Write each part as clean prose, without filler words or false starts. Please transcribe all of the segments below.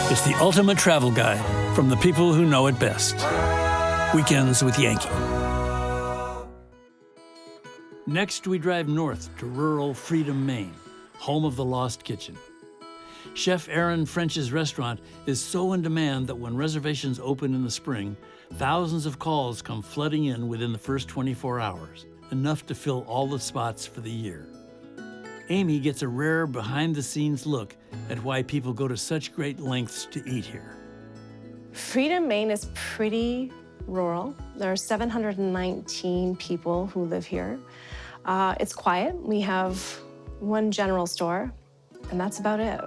It's the ultimate travel guide from the people who know it best. Weekends with Yankee. Next, we drive north to rural Freedom, Maine, home of the Lost Kitchen. Chef Erin French's restaurant is so in demand that when reservations open in the spring, thousands of calls come flooding in within the first 24 hours, enough to fill all the spots for the year. Amy gets a rare behind-the-scenes look at why people go to such great lengths to eat here. Freedom, Maine is pretty rural. There are 719 people who live here. It's quiet. We have one general store, and that's about it.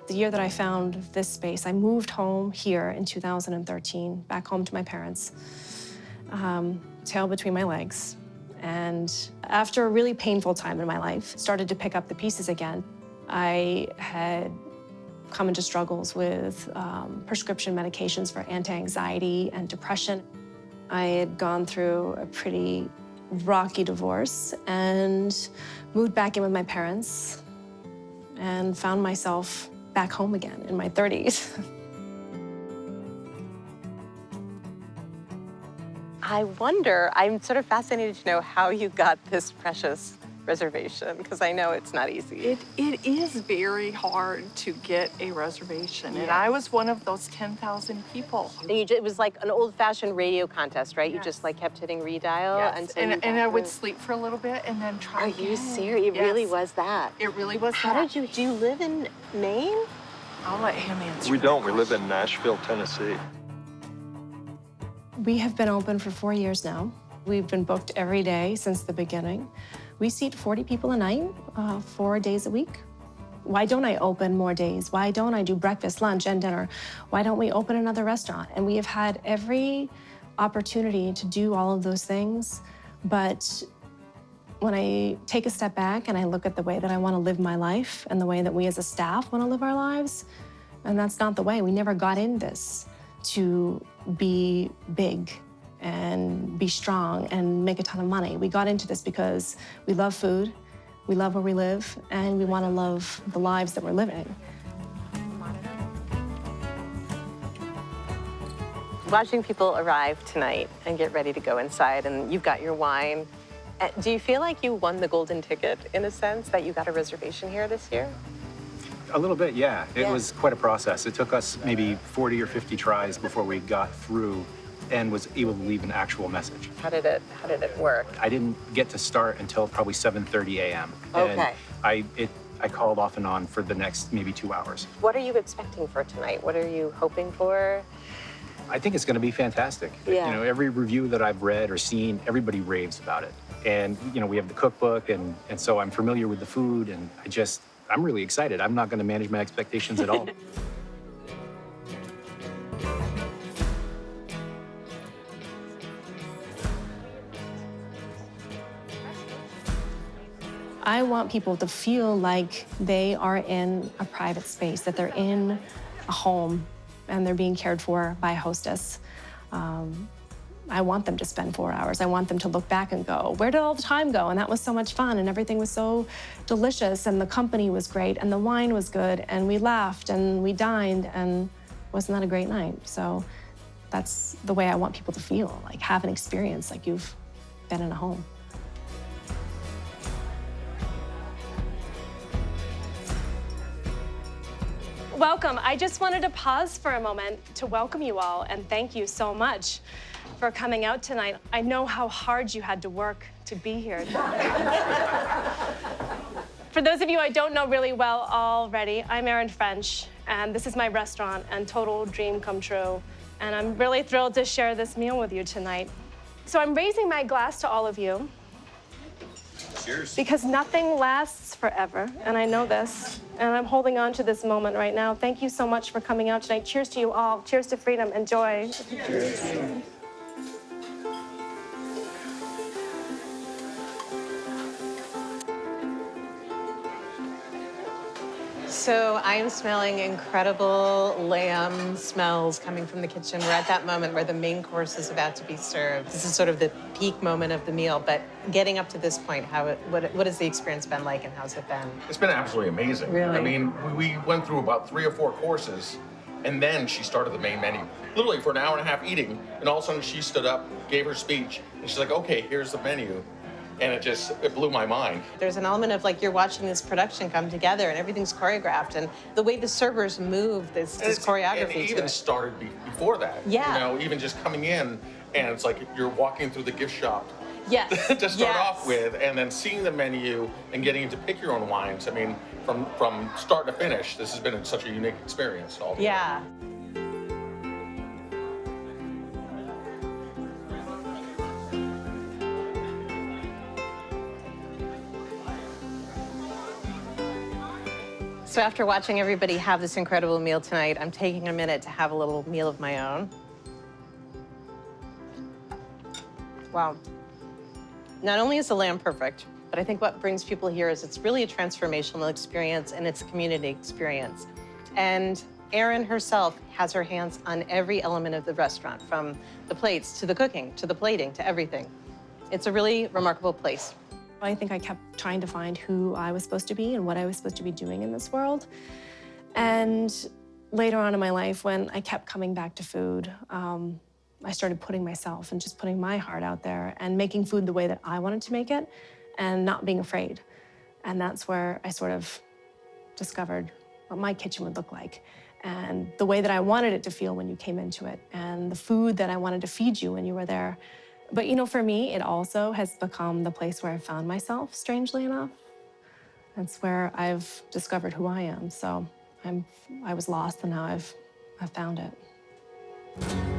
The year that I found this space, I moved home here in 2013, back home to my parents, tail between my legs. And after a really painful time in my life, started to pick up the pieces again. I had come into struggles with prescription medications for anti-anxiety and depression. I had gone through a pretty rocky divorce and moved back in with my parents and found myself back home again in my 30s. I wonder, I'm sort of fascinated to know how you got this precious reservation, because I know it's not easy. It is very hard to get a reservation, and I was one of those 10,000 people. And it was like an old-fashioned radio contest, right? Yes. You just like kept hitting redial Yes. And I would sleep for a little bit and then try Are again. you serious? It really was that? It really was How that. do you live in Maine? I'll let him answer. We don't. We live in Nashville, Tennessee. We have been open for 4 years now. We've been booked every day since the beginning. We seat 40 people a night, 4 days a week. Why don't I open more days? Why don't I do breakfast, lunch, and dinner? Why don't we open another restaurant? And we have had every opportunity to do all of those things, but when I take a step back and I look at the way that I want to live my life and the way that we as a staff want to live our lives, and that's not the way. We never got in this to be big and be strong and make a ton of money. We got into this because we love food, we love where we live, and we want to love the lives that we're living. Watching people arrive tonight and get ready to go inside, and you've got your wine. Do you feel like you won the golden ticket, in a sense, that you got a reservation here this year? A little bit, yeah. It was quite a process. It took us maybe 40 or 50 tries before we got through and was able to leave an actual message. How did it work? I didn't get to start until probably 7:30 a.m. Okay. And I called off and on for the next maybe 2 hours. What are you expecting for tonight? What are you hoping for? I think it's going to be fantastic. Yeah. You know, every review that I've read or seen, everybody raves about it. And, you know, we have the cookbook, and so I'm familiar with the food, and I'm really excited. I'm not going to manage my expectations at all. I want people to feel like they are in a private space, that they're in a home and they're being cared for by a hostess. I want them to spend 4 hours. I want them to look back and go, where did all the time go? And that was so much fun, and everything was so delicious, and the company was great, and the wine was good, and we laughed, and we dined, and wasn't that a great night? So that's the way I want people to feel, like have an experience like you've been in a home. Welcome. I just wanted to pause for a moment to welcome you all and thank you so much for coming out tonight. I know how hard you had to work to be here. For those of you I don't know really well already, I'm Erin French, and this is my restaurant and total dream come true. And I'm really thrilled to share this meal with you tonight. So I'm raising my glass to all of you. Cheers. Because nothing lasts forever, and I know this, and I'm holding on to this moment right now. Thank you so much for coming out tonight. Cheers to you all. Cheers to freedom and joy. Cheers. So I am smelling incredible lamb smells coming from the kitchen. We're at that moment where the main course is about to be served. This is sort of the peak moment of the meal, but getting up to this point, what has the experience been like and how's it been? It's been absolutely amazing. Really? I mean, we went through about 3 or 4 courses, and then she started the main menu. Literally for an hour and a half eating, and all of a sudden she stood up, gave her speech, and she's like, okay, here's the menu. And it blew my mind. There's an element of like you're watching this production come together and everything's choreographed, and the way the servers move, this choreography And it even to it. started before that. Yeah. You know, even just coming in, and it's like you're walking through the gift shop Yes. to start Yes. off with, and then seeing the menu and getting to pick your own wines. I mean, from start to finish, this has been such a unique experience altogether. Yeah. So after watching everybody have this incredible meal tonight, I'm taking a minute to have a little meal of my own. Wow. Not only is the lamb perfect, but I think what brings people here is it's really a transformational experience and it's a community experience. And Erin herself has her hands on every element of the restaurant, from the plates to the cooking to the plating to everything. It's a really remarkable place. I think I kept trying to find who I was supposed to be and what I was supposed to be doing in this world. And later on in my life, when I kept coming back to food, I started putting myself and just putting my heart out there and making food the way that I wanted to make it and not being afraid. And that's where I sort of discovered what my kitchen would look like and the way that I wanted it to feel when you came into it and the food that I wanted to feed you when you were there. But you know, for me, it also has become the place where I found myself, strangely enough. That's where I've discovered who I am. So I was lost and now I've found it.